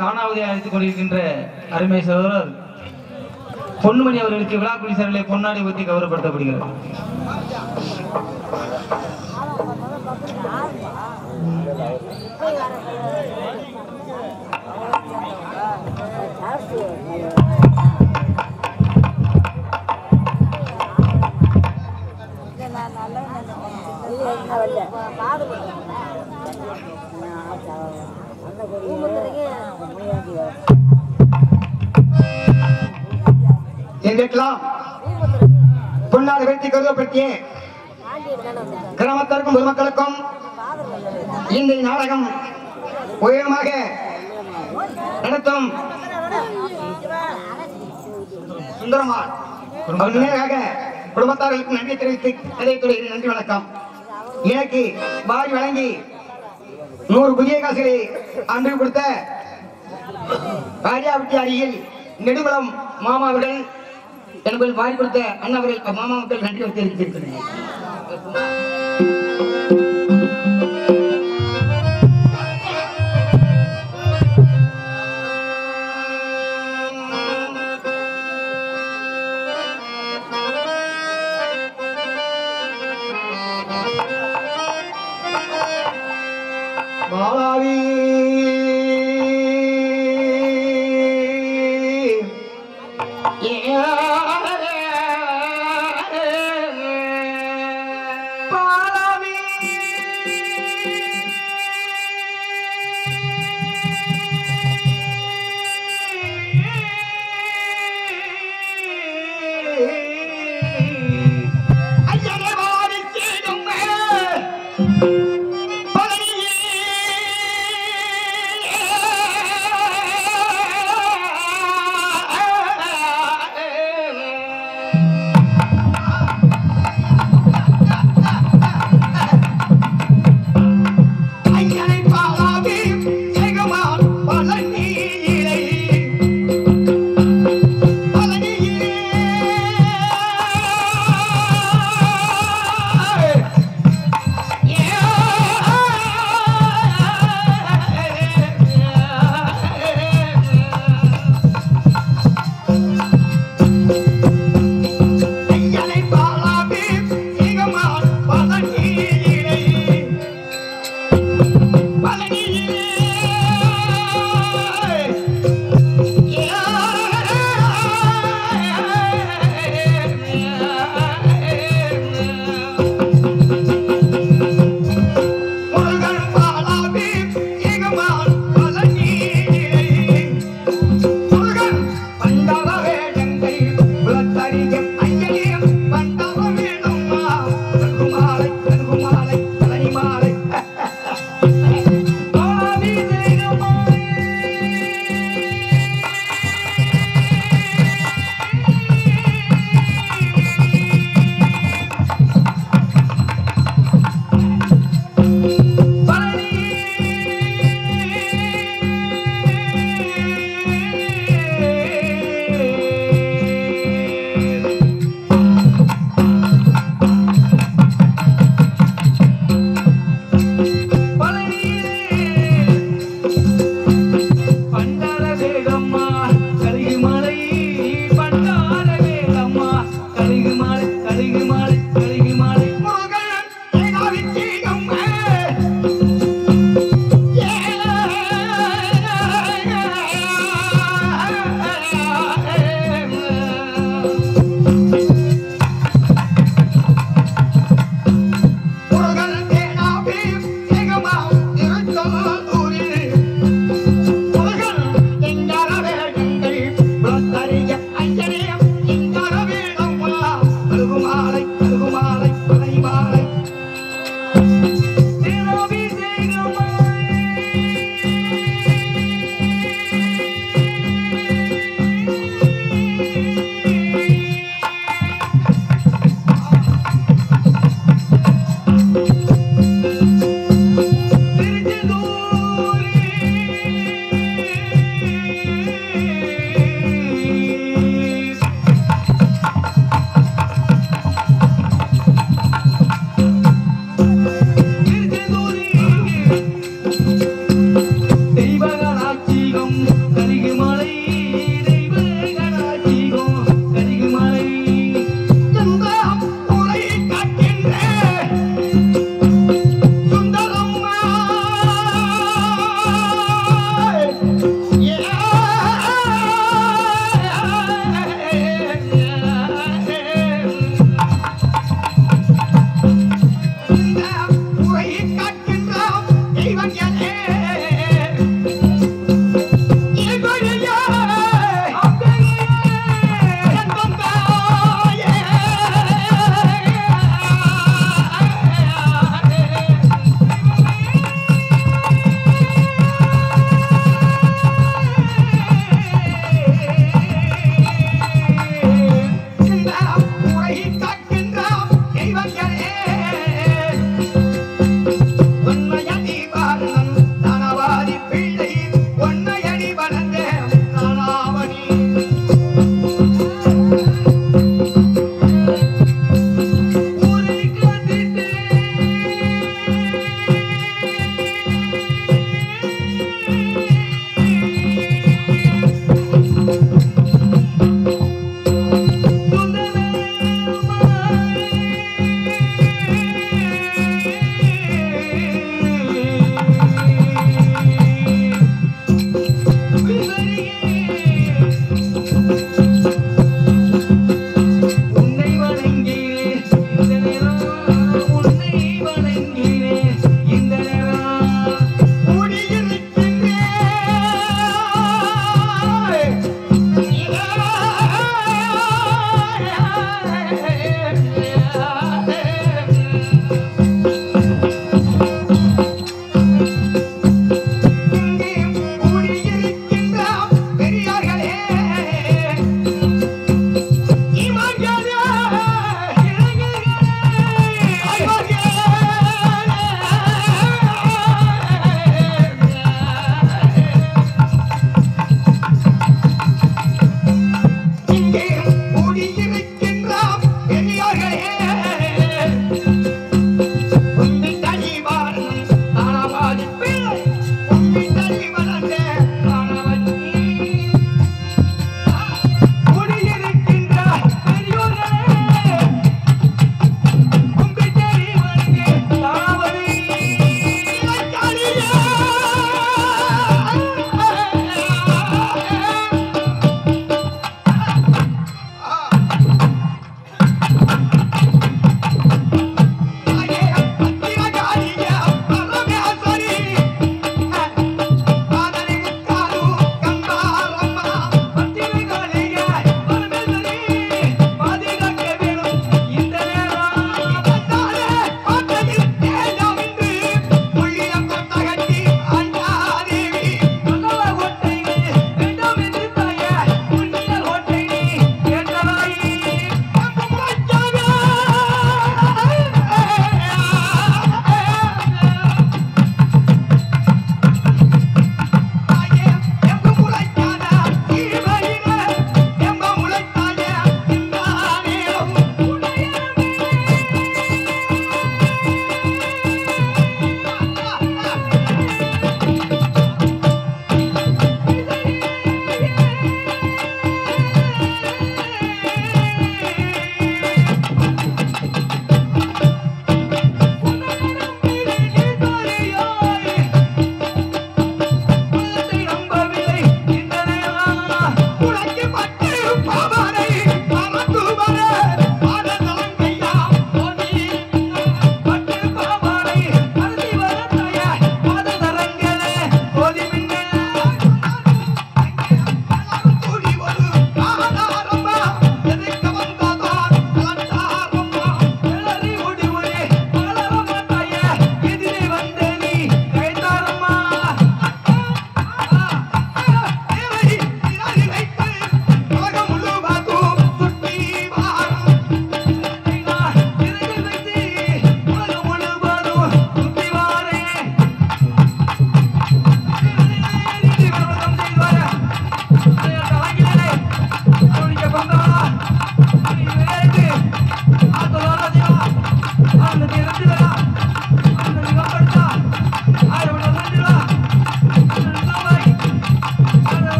காணாவதை அழைத்துக் கொண்டிருக்கின்ற அருமை சகோதரர் பொன்மணி அவர்களுக்கு விழாக்குடி சார்பிலே பொன்னாடி ஊற்றி கௌரவப்படுத்தப்படுகிறது. எங்களுக்கெல்லாம் பொன்னாடு வெற்றி கருதப்படுத்திய கிராமத்திற்கும் பொதுமக்களுக்கும் இந்த நாடகம் உயரமாக நடத்தும் சுந்தரமான் குடும்பத்தார்களுக்கு நன்றி தெரிவித்து கதைத்துறையில் நன்றி வணக்கம். எனக்கு வாரி வழங்கி 100 புதிய காசுகளை அன்று கொடுத்த ராஜாவட்டி அருகில் நெடுங்குளம் மாமாவுடன் எனக்கு வாரி கொடுத்த அண்ணாவர்கள் மாமாவுக்கு நன்றி தெரிவித்திருக்கிறேன். பாலாவி பாலாவி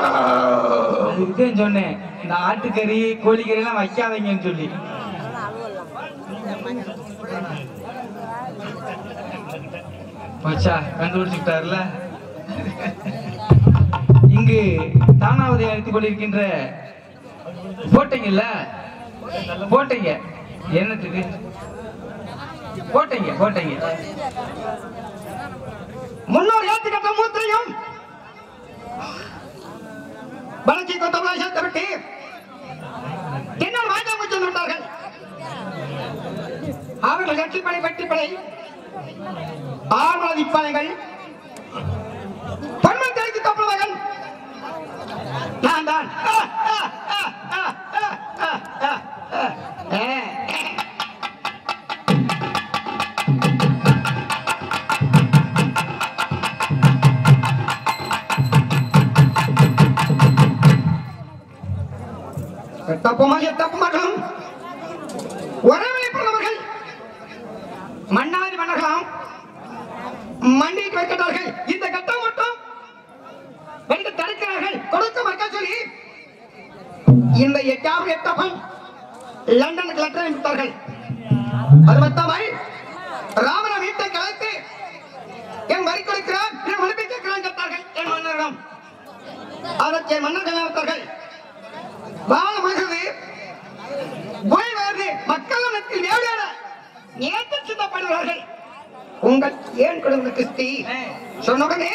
அதுக்குதான் சொன்னேன் இந்த ஆட்டுக்கறி கோழிக்கறி எல்லாம் வைக்காதீங்கன்னு சொல்லி. மச்சா கண்டுபிடிச்சுட்டாருல. இங்கு தானாவதை அழைத்துக் கொண்டிருக்கின்ற போட்டீங்கல்ல, போட்டீங்க என்னத்துக்கு போட்டீங்க போட்டீங்க முன்னோர் ஏத்து கட்ட மூத்திரையும் வளர்ச்சி கொத்தவளாய் சேர்த்து விட்டு என்னோட வாய்க்காம சென்று விட்டார்கள். அவர்கள் கட்டிப்படை வெட்டிப்படை ஆழ்மல விற்பனைகள் பொன்மன் தெரிவித்து தப்புவர்கள் நான் தான். தப்புமார்களும் ஒரே பிறந்தவர்கள் மன்னாதி மன்னர்களாம் மண்டிக்கு வைக்கிறார்கள். இந்த கட்டம் மட்டும் வந்து தடுக்கிறார்கள் கொடுக்க மறுக்க சொல்லி இந்த எட்டாவது எட்டப்பன் லண்டனுக்கு லெட்டர் அனுப்பித்தார்கள். அது மொத்தமாய் ராமன வீட்டை கலைத்து என் வரி கொடுக்கிறார் என் மனுப்பி கேட்கிறான் கேட்டார்கள் என் மன்னரிடம். அதற்கு என் மன்னர்கள் நடத்தார்கள். வாழ மகிழ்ந்து போய் வருது மக்கள் மனத்தில் வேலையாட நேற்று சிந்தப்படுவார்கள். உங்கள் ஏன் கொடுங்க கிறிஸ்தி சொன்னவுடனே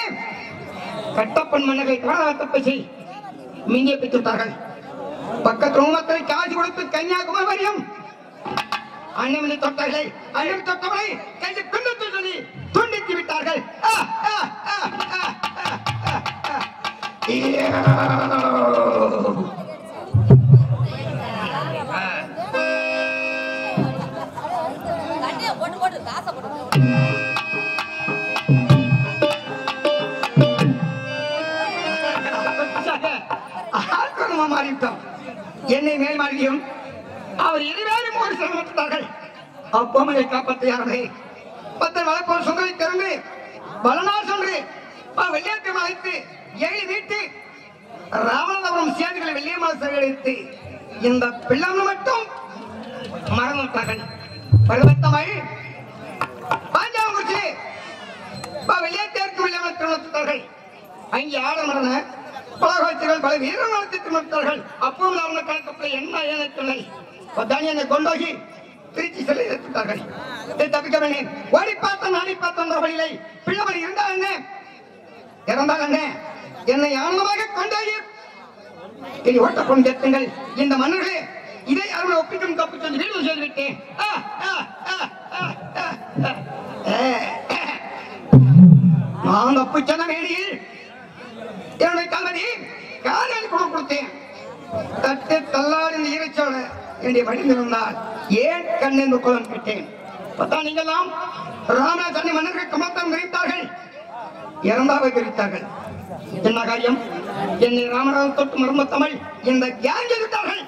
கட்டப்பன் மன்னரை தப்பசி மிஞ்சிய பித்துட்டார்கள். பக்கத்து ரூமத்தை காட்சி கொடுத்து கன்னியாகுமரி வரையும் அண்ணனை தொட்டார்கள். அண்ணன் தொட்டவரை கைது பின்னத்து சொல்லி துண்டித்து விட்டார்கள். மாறிவிட்டோம். என்னை மேல் மாறியும் அவர் இருவேறும் ஒரு சிரமத்தார்கள். அப்போமனை காப்பாற்றியார்களே பத்தர் வளப்போர் சொந்தரை திறந்து பலனால் சென்று வெள்ளியாட்டம் அழைத்து ஏழி வீட்டு ராமநாதபுரம் சேதுகளை வெள்ளியம்மாள் சிறையடைத்து இந்த பிள்ளாமல் மட்டும் மறந்துவிட்டார்கள். பருவத்தமாய் பாஞ்சாங்குறிச்சி வெள்ளியாட்டேற்கு வெள்ளியம்மாள் திருமணத்தார்கள். அங்கே ஆட மரண பலகாட்சிகள் பல வீரர் நடத்தி திருமணத்தார்கள். அப்போது அவங்க கணக்கப்பட என்ன ஏனத்தில்லை என்னை கொண்டோகி திருச்சி செல்ல எடுத்துட்டார்கள். தப்பிக்க வேண்டேன். ஓடி பார்த்தேன் நாடி பார்த்தேன் வழியிலை பிள்ளைவர் இருந்தால் என்ன இறந்தால் என்ன என்னை ஆனந்தமாக கொண்டோகி இனி ஓட்டப்பொன் கேட்டுங்கள். இந்த மன்னர்களே இதை அவனை ஒப்பிக்கும் தப்பு சொல்லி வீடு செய்துவிட்டேன். நான் தப்பு சொன்ன வேடியில் என்னுடைய கல்வதி காலையில் கொடுத்தேன். தட்டு தள்ளாடி ஈரச்சோட என்னுடைய வடிந்திருந்தால் ஏன் கண்ணென்று குளம் கேட்டேன். பத்தா நீங்கெல்லாம் ராமராஜ் அண்ணி மன்னர்கள் கமத்தம் தெரிவித்தார்கள், இறந்தாக தெரிவித்தார்கள். என்ன காரியம்? என்னை ராமராஜ் தொட்டு மர்ம தமிழ் இந்த கேங் எடுத்தார்கள்.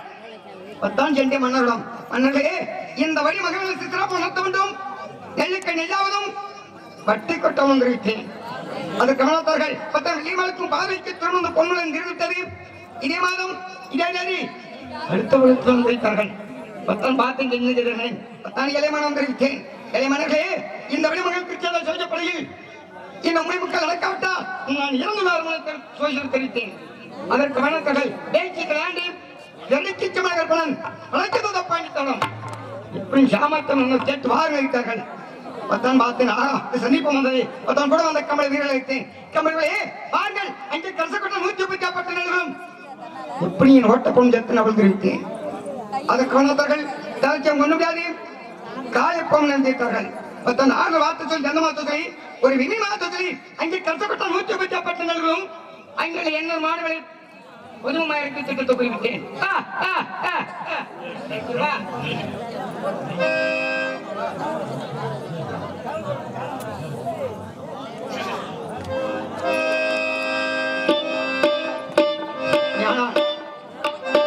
பத்தான் சென்ற மன்னரிடம் மன்னர்களே இந்த வழி மகன்களுக்கு சிறப்பு நடத்த வேண்டும். நெல்லுக்கு நெய்யாவதும் வட்டி கொட்டவும் தெரிவித்தேன். அது கவனத்தார்கள். பத்தாம் வெள்ளிமலுக்கும் பாதைக்கு திரும்ப பொன்னுடன் நிறுவித்தது. இதே மாதம் இதே தேதி அடுத்த விழுத்தம் வைத்தார்கள். பத்தான் பார்த்து என்ன பத்தான் இளைமனம் தெரிவித்தேன். இளைமனர்களே இந்த வழிமகளுக்கு சேவை செய்யப்படுகையில் இந்த முடிவுகள் நடக்காவிட்டால் நான் இறந்துள்ளார் சோசியல் தெரிவித்தேன். அதற்கு வணக்கங்கள் பேச்சுக்கலாண்டி எண்ணிக்கைக்கு பலன் வழக்கத்தை பயணித்தனம் எப்படி சாமர்த்தம் என்ன கேட்டு வார வைத்தார்கள். பத்தான் பார்த்தேன் சந்திப்பம் வந்தது. பத்தான் கூட வந்த கமல வீரர்கள் வைத்தேன். கமலே பாருங்கள் அங்கே கரசக்கொட்ட 150 நிலவும் எப்படி என் ஓட்ட கொஞ்சத்தை அவள் தெரிவித்தேன். அதற்கு வந்தவர்கள் தாழ்ச்சியம் கொண்டு முடியாது காயப்பம் நினைத்தார்கள். பத்தான் 6 வார்த்தை சொல்லி அந்த மாத்த சொல்லி ஒரு வினி மாத்த சொல்லி அங்கே கரசக்கொட்ட 150 நிலவும் அங்கே என்ன மாணவர்கள் பொதுவாக இருக்கு திட்டத்தை குறிப்பிட்டேன்.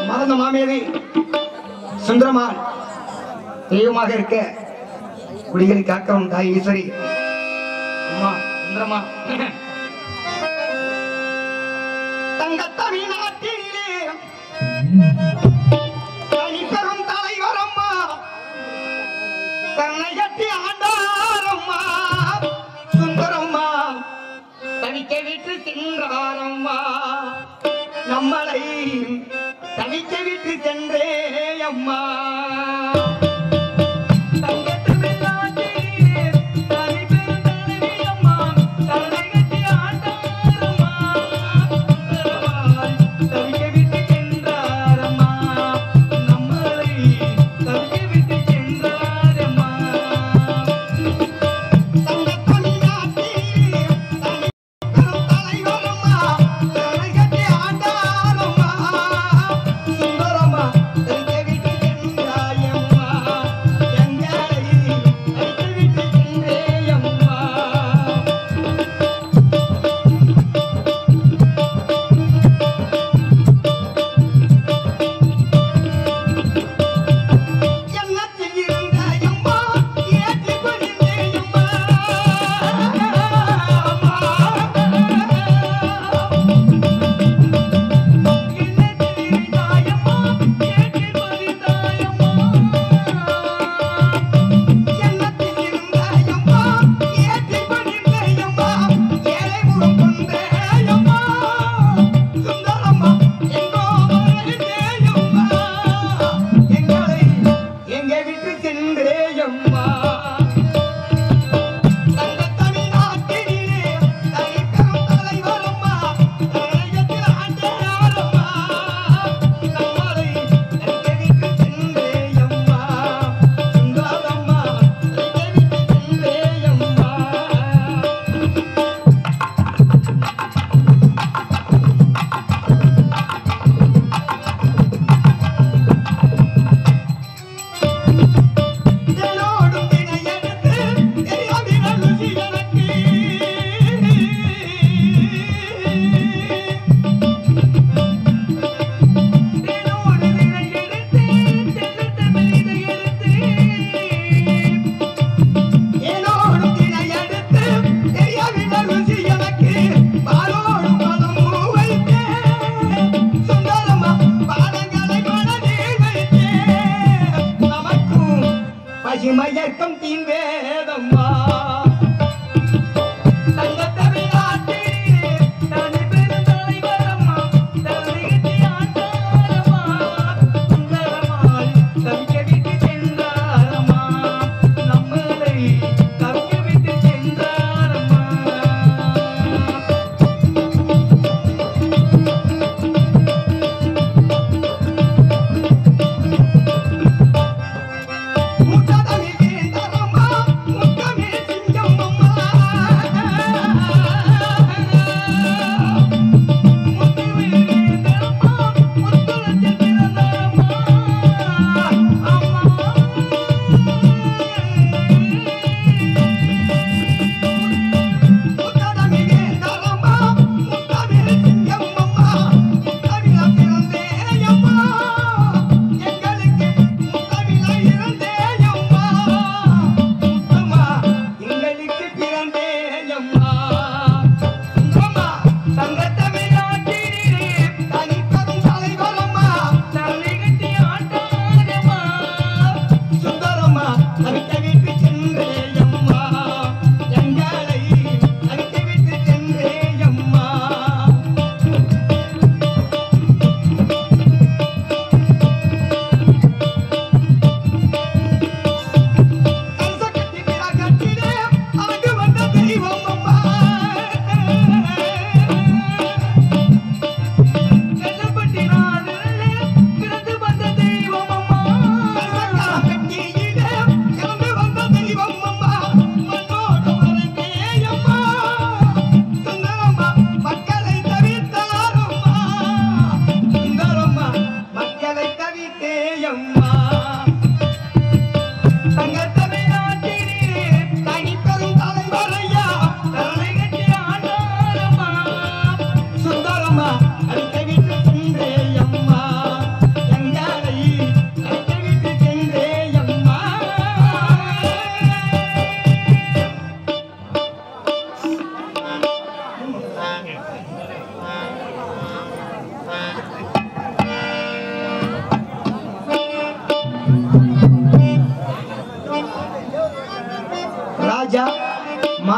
மறந்த மாமேதி சுந்தரமான் தெய்வமாக இருக்க குடிகளை காக்கவும் தாய் ஈஸ்வரி அம்மா சுந்தரமா தங்கத்தமீன நாட்டிலே தனிப்பெரும் தலைவரம்மா தன்னை கட்டி ஆண்டாரம்மா சுந்தரம்மா தனிக்க விட்டு சென்றாரம்மா நம்மளை தனிக்க விட்டு சென்றே அம்மா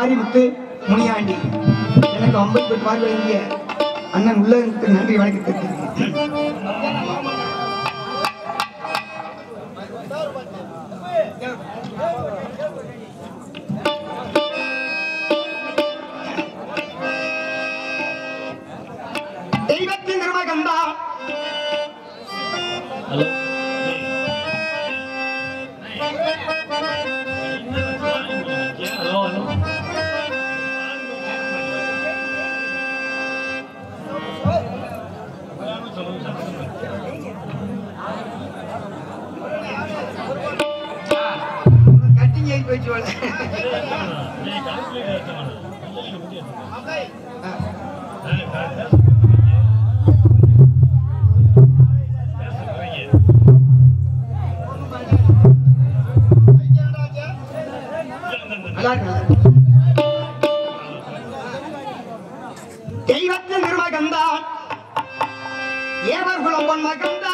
மாரிமுத்து முனியாண்டி எனக்கு 58 வாரி வழங்கிய அண்ணன் உள்ளத்துக்கு நன்றி வணக்கத்திற்கு. தெய்வத்தின் திருமகந்தா கட்டிங் ஆகி போச்சு போல. தெய்வத்தின் நிர்மகந்தா ஏவர் குலம் பொன்மகந்தா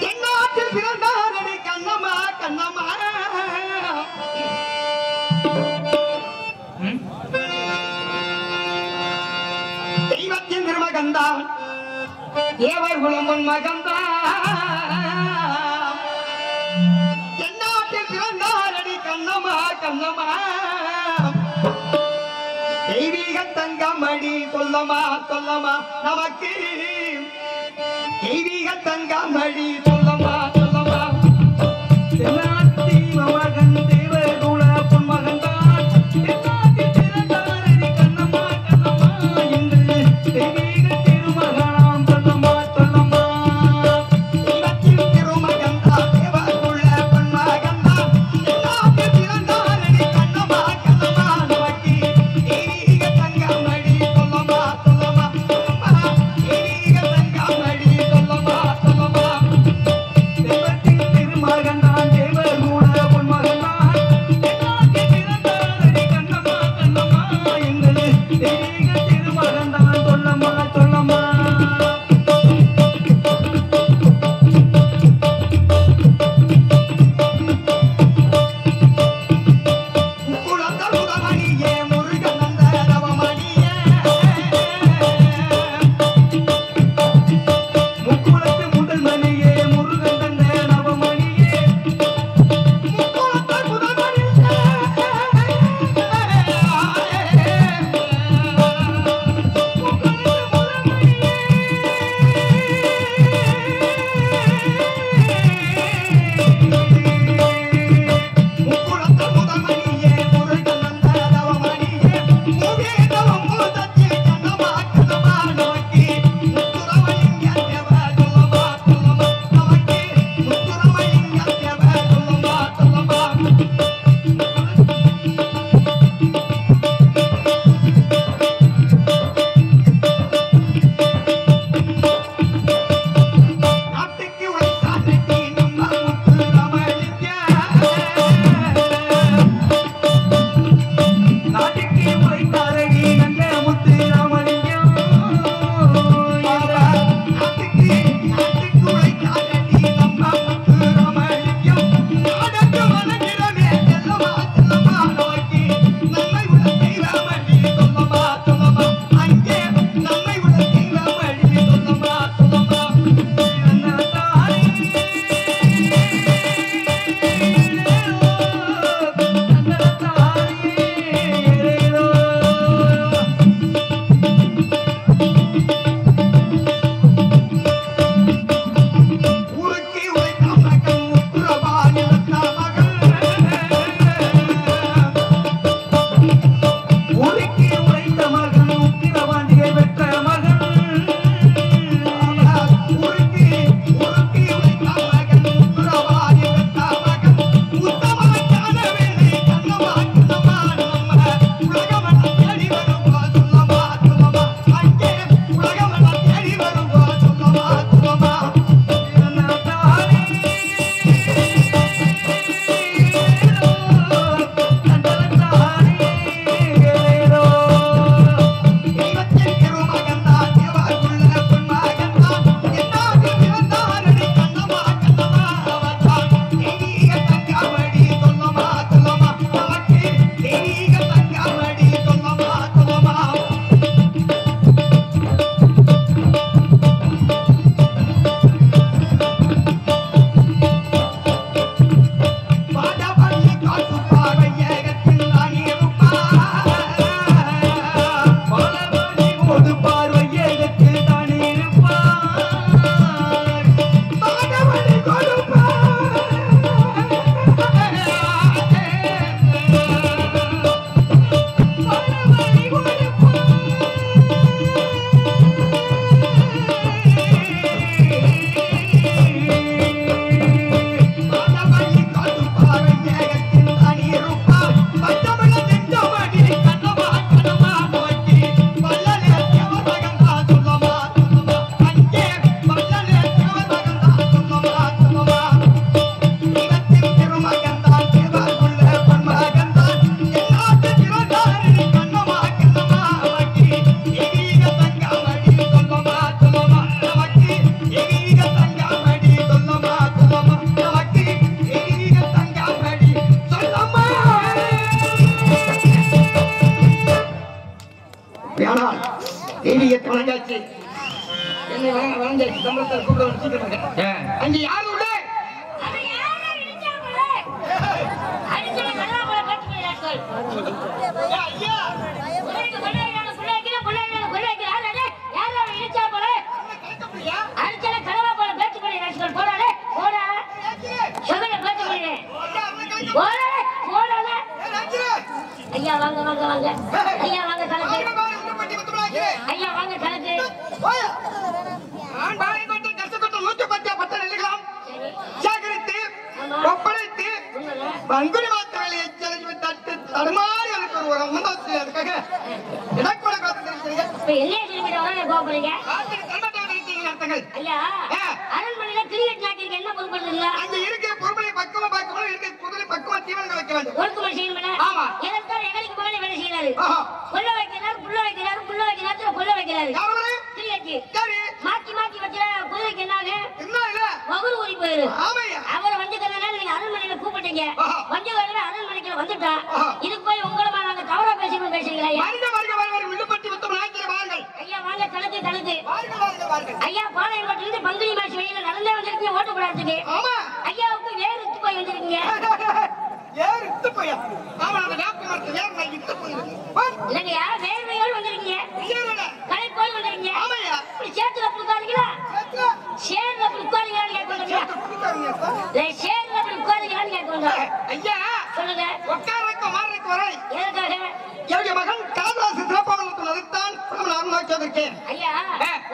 தென்னாட்டில் பிறந்தாரடி கண்ணம்மா கண்ணம்மா தெய்வத்தின் நிர்மகந்தா ஏவர் குலம் பொன்மகந்தா கண்ணம்மா கண்ணம்மா தெய்வீக தங்கமடி சொல்லமா சொல்லமா நமக்கு தெய்வீக தங்கமடி சொல்லமா சொல்லமா தென்னாட்டி மகன் தேவர் குல பொன்மகன்தான் தென்னாட்டி பிறந்தாரடி கண்ணம்மா கண்ணம்மா என்று தெய்வீக திருமகனாம் சொல்லமா சொல்லமா தெய்வத்தின் திருமகன்தா தேவர் குல பொன்மகன்தான் ஆனால் தெய்வீகத்தை வணங்காச்சு என்னை வணங்காச்சு சம்பளத்தை கூப்பிட அங்கே யாரு உள்ள ஐயா வாங்க வாங்க வாங்க ஐயா வாங்க கலக்கு ஐயா வாங்க கலக்கு நான் பாலை கொண்டு கஷ்டப்பட்டு 110 பட்ட நெல்லுகளாம் சேகரித்து ஒப்படைத்து பங்குனி மாத்த வேலையை செலவு தட்டு தடுமாறி எனக்கு ஒரு அம்மந்தாச்சு அதுக்காக இடப்பட காத்துக்கிறீங்க இப்ப எல்லையை திரும்பிட்டு கோபுறீங்க ஐயா அரண்மனையில கிரிக்கெட் நாட்டிற்கு என்ன பொறுப்பு பண்ணுறீங்க அங்க இருக்க பொறுப்பை பக்கமா பார்க்கணும் இருக்க குதிரை பக்கமா தீவனம் வைக்க வேண்டும் ஒழுக்கமா செய்யணும் ஆமா இதற்காக எங்களுக்கு மகனை வேலை செய்யறாரு கொல்ல வைக்கிறாரு புள்ள வைக்கிறாரு புள்ள வைக்கிறாரு கொல்ல வைக்கிறாரு கிரிக்கெட் சரி மாத்தி மாத்தி வச்சா குதிரைக்கு என்னாக என்ன இல்ல மகுரு ஊறி போயிரு ஆமையா அவரை வந்துக்கிறதுனால நீங்க அரண்மனையில கூப்பிட்டீங்க வஞ்சகாரவே அரண்மனைக்கு வந்துட்டா இதுக்கு போய் உங்களமா நாங்க தவறா பேசணும் பேசுறீங்களா விடுபட்டு விட்டோம் நாய்க்கிற வாருங்கள் ஐயா வாங்க கலக்கு கலக்கு வாருங்கள் ஐயா பாளையங்கோட்டில இருந்து பங்குனி மாசி வெயில நடந்தே வந்திருக்கீங்க ஓட்டு போடாதுக்கு ஆமா ஐயாவுக்கு வேறு இட்டு போய் வந்திருக்கீங்க ஏறு இட்டு போயா ஆமா அந்த டாக்டர் மரத்து ஏறு நான் இட்டு போயிருக்கேன் இல்லைங்கய்யா வேறு வெயில் வந்திருக்கீங்க கடை போய் வந்திருக்கீங்க ஆமையா இப்படி சேத்துல புடுக்காதீங்களா சேர்ல புடுக்காதீங்களான்னு கேட்க வந்தீங்களா சேர்ல புடுக்காதீங்களான்னு கேட்க வந்தா ஐயா சொல்லுங்க உட்காரக்கு மாறக்கு வரை எதற்காக என்னுடைய மகன் காமராசு சிறப்பாக அதுதான் நான் நோக்கி வந்திருக்கேன் ஐயா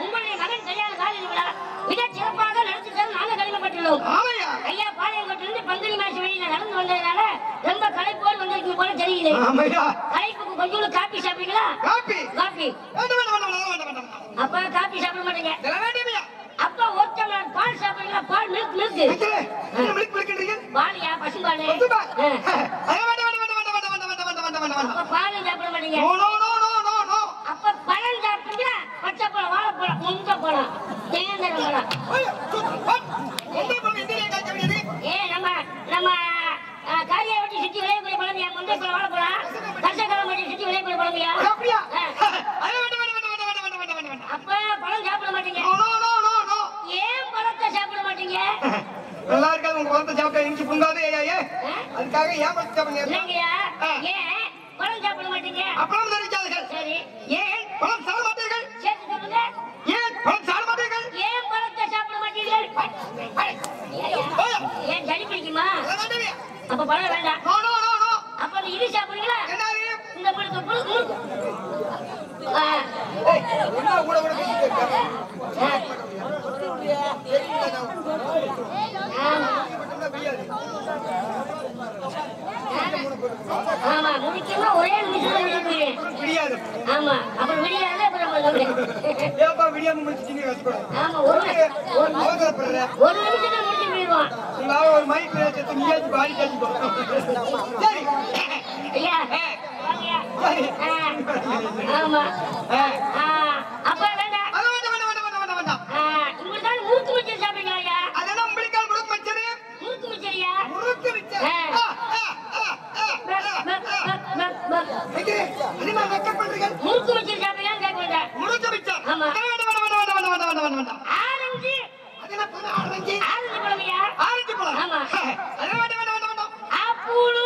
உங்களுடைய மகன் கல்யாண காலையில் விழா மிக சிறப்பாக நடத்திட்டால் நாங்க கடிமைப்பட்டுள்ளோம் ஆமையா ஐயா பாளையங்கோட்டிலிருந்து பங்குனி மாசி வெளியில நடந்து வந்ததுனால ரொம்ப களைப்போடு வந்திருக்கீங்க போல தெரியுது ஆமையா களைப்புக்கு கொஞ்சம் காப்பி சாப்பிடுறீங்களா காப்பி காப்பி வேண்டாம் அப்ப காப்பி சாப்பிட மாட்டீங்க வேண்டாம் அப்ப ஒரு டம்ளர் பால் சாப்பிடுறீங்களா பால் மில்க் மில்க் மில்க் மில்க்ன்றீங்க பாலியா பசும்பால் அப்ப பால் சாப்பிட மாட்டீங்க அப்ப பழம் சாப்பிடுறீங்களா பச்சை பழம் வாழைப்பழம் முந்த பழம் தேர்ந்தரம் பழம் ஏ நம்ம நம்ம காரியா வட்டி சுத்தி விளையக்கூடிய பழமையா முந்தை பழம் வாழைப்பழம் கசக்காலம் வட்டி சுத்தி விளையக்கூடிய பழமையா அப்ப பழம் சாப்பிட மாட்டீங்க ஏன் பழத்தை சாப்பிட மாட்டீங்க நல்லா இருக்காது உங்க பழத்தை சாப்பிட்டா இனிச்சு புங்காது அதுக்காக ஏன் பழத்தை சாப்பிடுங்க இல்லைங்கய்யா ஏன் பழம் சாப்பிட மாட்டீங்க அப்பளம் தெரிவிக்காதீர்கள் சரி ஏன் பழம் சாப்பிட மாட்டீர்கள் சேர்த்து சொல்லுங்க ஏன் பழம் சாப்பிட மாட்டீர்கள் ஏன் பழத்தை சாப்பிட மாட்டீர்கள் ஏன் சளி பிடிக்குமா அப்ப பழம் வேண்டாம் அப்ப அந்த இது சாப்பிடுறீங்களா இந்த பழத்தை முழுக்கு ஆமா முடிக்கமா ஒரே நிமிஷம் முடியாது ஆமா அப்புறம் விடியாது அப்புறம் ஆமா ஒரு நிமிஷத்துல முடிச்சு போயிடுவான் ஒரு மைக் பாடி ஐயா ஆமா அப்ப வேண்டாம் இவங்களுக்கான முறுக்கு மிச்சர் சாப்பிடுங்களா ஐயா அதெல்லாம் உங்களுக்கான முறுக்கு மிச்சர் முறுக்கு மிச்சரியா முறுக்கு மிச்சர் முறுக்கு மிச்சர் சாப்பிடலாம் கேட்க வேண்டாம் முறுக்கு மிச்சர் ஆமா ஆரஞ்சு ஆரஞ்சு ஆரஞ்சு பழமையா ஆரஞ்சு பழம் ஆமா ஆப்பிள்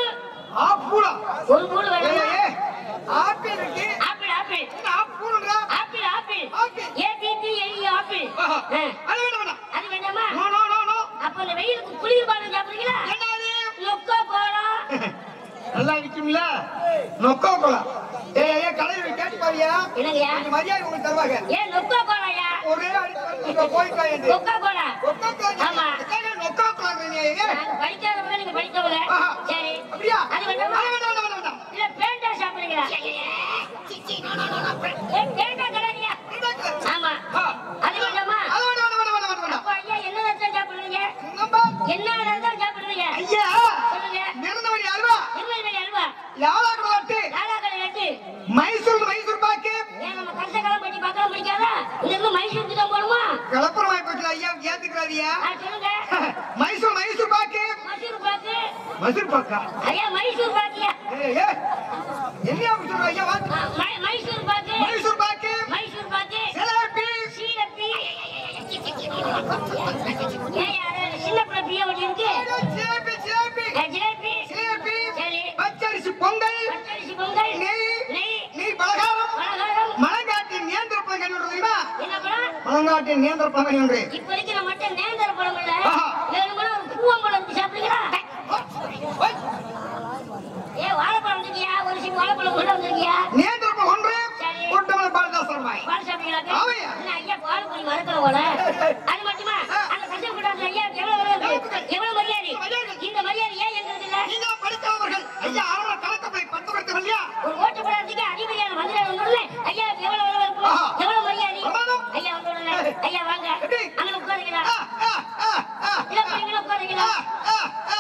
ஆப்பிள் ஒரு மூணு வேணும் ஆப்பிள் இருக்கு ஆப்பிள் ஆப்பிள் ஆப்பிள்ன்றா apple apple apple APPL apple அது வேண்டாம் அது வேண்டாமா நோ நோ நோ நோ அப்ப இந்த வெயிலுக்கு குளிர் பானம் சாப்பிடுறீங்களா என்னது நொக்கோ கோலா நல்லா இருக்கும்ல நொக்கோ கோலா ஏய் கடையில கேட்டு பாரியா என்னங்கயா இந்த மரியாதை உங்களுக்கு தருவாங்க ஏன் நொக்கோ கோலாயா ஒரே அடிச்சு போய்க்கா என்று நொக்கோ கோலா நொக்கோ கோலா ஆமா நொக்கோ கோலா நீங்க நாங்க படிக்காதவங்க நீங்க படித்தவங்க சரி அப்படியா அது வேண்டாமா வேண்டாம் இல்ல பேண்டா சாப்பிடுறீங்களா பேண்டா கலரியா ஆமா அது வேண்டாமா அப்ப ஐயா என்ன ரத்தம் சாப்பிடுறீங்க என்ன ரத்தம் சாப்பிடுறீங்க ஐயா சொல்லுங்க நிறந்தவடி அல்வா திருநெல்வேலி அல்வா யாராக லட்டு லாலாக்கடை லட்டு மைசூர் பாக்கு ஏன் நம்ம கஷ்டகாலம் பற்றி பார்க்கலாம் பிடிக்காதா இந்த இருந்து மைசூருக்கு தான் போகணுமா கலப்பரமாய் போச்சு ஐயா ஏத்துக்கிறாரியா சொல்லுங்க மைசூர் பாக்கு மைசூர் பாக்கா ஐயா மைசூர் பாக்கியா ஏய் என்ன சொல்ற ஐயா மைசூர் பாக்கு பழங்காட்டின் நேந்திர பழம் என்று இப்ப இருக்கிற மட்டும் நேந்திர பழம் இல்ல வேணும்னா ஒரு பூவம்பழம் இருக்கு சாப்பிடுறீங்களா ஏ வாழைப்பழம் இருக்கியா ஒரு சில வாழைப்பழம் கொண்டு வந்திருக்கியா நேந்திர பழம் ஒன்று கொண்டவன பால்தாசரமாய் பால் சாப்பிடுறீங்களா ஐயா பால் பண்ணி மறக்கிற போல அது மட்டுமா அந்த கஷ்டம் கூடாது ஐயா எவ்வளவு மரியாதை இந்த மரியாதை ஏன் எங்களுக்கு இல்ல நீங்க படித்தவர்கள் ஐயா அவங்கள கலக்கத்தை பத்து இல்லையா ஒரு ஓட்டு போடாதீங்க அதிபதியான மந்திரம் வந்துடல ஐயா எவ்வளவு மரியாதை ஐயா வந்துடல ஐயா வாங்க அங்க உட்காருங்களா இல்ல நீங்க உட்காருங்களா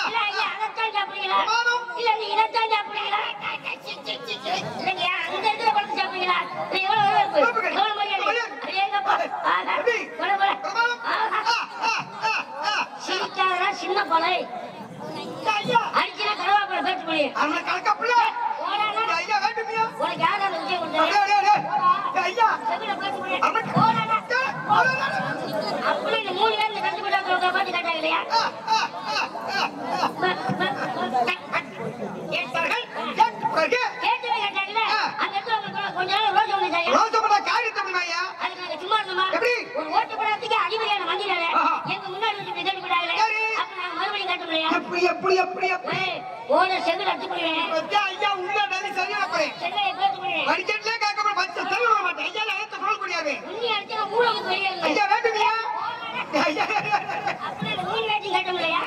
இல்ல ஐயா அதைத்தான் சாப்பிடுறீங்களா இல்ல நீ இதைத்தான் சாப்பிடுறீங்களா இல்லைங்க அந்த இடத்துல படுத்து சாப்பிடுறீங்களா எவ்வளவு மரியாதை ஐயப்பா சிரிக்காதா சின்ன பழை அடிச்சுனா கடவாப்பழ பேச்சு முடியும் அவங்கள கலக்கப்புல ஐயா வேண்டுமியா உனக்கு யாராவது விஷயம் கொடுத்தாரு ஐயா செவில பேச்சு முடியும் அப்படி இந்த 3 பேர் இந்த கண்டு விடாத பாட்டு கேட்டாங்க இல்லையா கேட்டவே கேட்டாங்கல்ல அந்த இடத்துல உங்களுக்கு கொஞ்ச நாள் ரோஜா வந்துட்டாங்க ரோஜா காரியத்தை பண்ணுவாயா அதுக்கு நாங்க சும்மா இருந்தோமா ஒரு ஓட்டு போடாதீங்க அதிபதியான மந்திரால எங்க முன்னாடி வந்து கேட்டு விடாங்களே அப்ப நான் மறுபடியும் கேட்ட முடியும் எப்படி ஓட செங்கல் அடிச்சு போடுவேன் ஐயா உள்ள நல்ல சரியா போறேன் செங்கலை பேச்சு போடுவேன் படிக்கட்டே கேட்க பச்சை தள்ள மாட்டேன் ஐயா அழைத்து சொல்ல முடியாது உன்னி அடிச்சா மூலக்கு தெரியாது ஐயா வேண்டுமியா ஐயா அப்படி 3 வேட்டி கேட்ட முடியா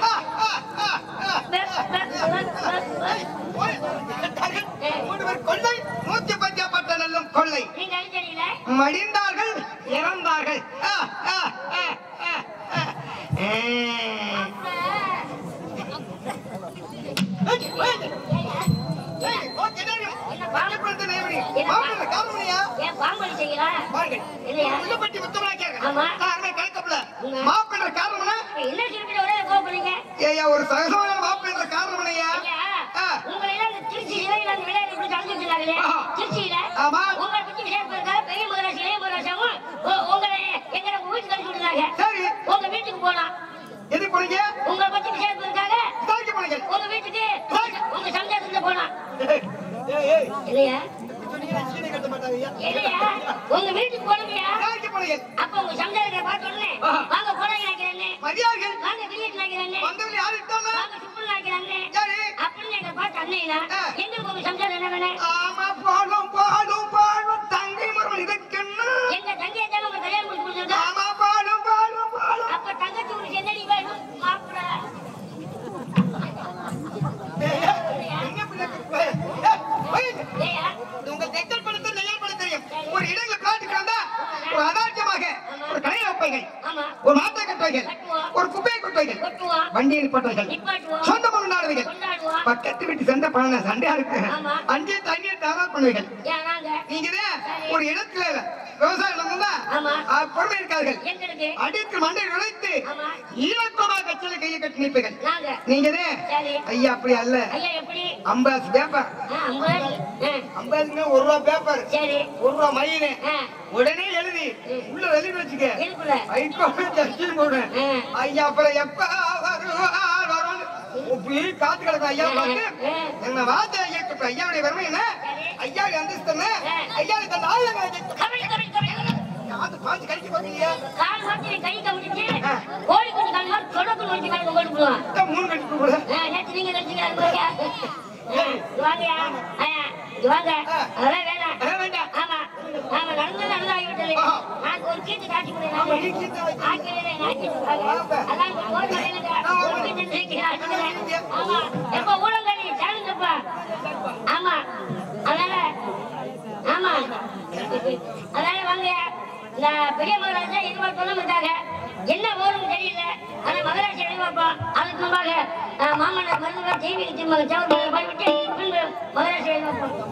கொள்ளை 110 பட்ட நல்லும் கொள்ளை நீங்க அடிச்சீங்கள மடிந்தார்கள் இறந்தார்கள் ஒரு சகசமான மாப்பு என்ற காரணம் திருச்சியில உங்களை பத்தி விசாரிப்பதற்காக பெரிய முதலாசி இளைய முதலாசாவும் உங்களை எங்க வீட்டுக்கு அனுப்பி விடுறாங்க உங்க வீட்டுக்கு போலாம் எது போனீங்க உங்களை பத்தி விசாரிப்பதற்காக போனீங்க உங்க வீட்டுக்கு உங்க சந்தேகத்துல போலாம் இல்லையா இல்லையா உங்க வீட்டுக்கு போனீங்க அப்ப உங்க சந்தேகத்தை பார்த்த உடனே வாங்க போனாங்க நினைக்கிறேன் மரியாதைகள் வாங்க கிரியேட் நினைக்கிறேன் வந்தவங்க யாரு இட்டாங்க வாங்க சுப்புல் நினைக்கிறேன் அப்படின்னு எங்க பார்த்து அண்ணா எங்களுக்கு உங்க சந்தேகம் என்ன வேணும் ஆமா பாலும் தங்கை மரம் இதுக்குன்னு எங்க தங்கையை தானே உங்க கல்யாணம் முடிச்சு கொடுத்துருக்கா ஆமா பாலும் அப்ப தங்கச்சி உனக்கு என்னடி வேணும் மாப்பிள்ள உங்க தெக்கல் படத்தை நெய்யல் படம் தெரியும் ஒரு இடங்களை பிளாட்டுக்கு வந்தா ஒரு அதார்த்தமாக ஒரு கடை வைப்பைகள் ஒரு மாட்டை கட்டுவைகள் ஒரு குப்பையை கொட்டுவைகள் வண்டியில் பட்டவைகள் சொந்த கொண்டாடுவைகள் பக்கத்து வீட்டு சண்டை பண்ண சண்டையா இருக்கு அஞ்சே தண்ணீர் தயார் பண்ணுவைகள் நீங்க ஒரு இடத்துல விவசாயம் பொறுமை இருக்கார்கள் அடித்து மண்டை நுழைத்து ஈழக்கோமா கட்சியில கையை கட்டி நிற்பீர்கள் நீங்க ஐயா அப்படி அல்ல 50 பேப்பர் 50 1 ரூபா பேப்பர் 1 ரூபா மயிலு உடனே எழுதி உள்ள வெளியே வச்சுக்க ஐயா அப்புறம் எப்ப காத்து கிடக்கும் ஐயா பார்த்து என்ன வார்த்தை ஐயா ஐயாவுடைய வறுமை என்ன ஐயாவுடைய அந்தஸ்து என்ன ஐயாவுக்கு அந்த ஆளு பாஞ்சு கழிச்சு பாத்தீங்க கால் மாத்தி கை கமிச்சு கோழி குஞ்சு கால் மாதிரி தொடக்கு நோக்கி கால் கொண்டு போடுவான் 3 கழிச்சு போடுற நேத்து நீங்க நினைச்சீங்க வாங்கயா வாங்க அதெல்லாம் வேண்டாம் ஆமா நாம நடந்து ஆகிவிட்டது நான் ஒரு கீட்டு காட்சி கொடுக்கிறேன் அதான் ஆமா எப்ப ஊழங்கடி சேலஞ்சப்பா ஆமா அதனால வாங்க இந்த பெரிய மகராஜா எதிர்பார்ப்பு சொல்ல மாட்டாங்க என்ன ஓடும் தெரியல ஆனா மகராஜா எதிர்பார்ப்போம் அதுக்கு முன்பாக மாமன்னர் மருந்துவர் தெய்வீக திருமக சவர் போய்விட்டு பின்பு மகராஜா எதிர்பார்ப்போம்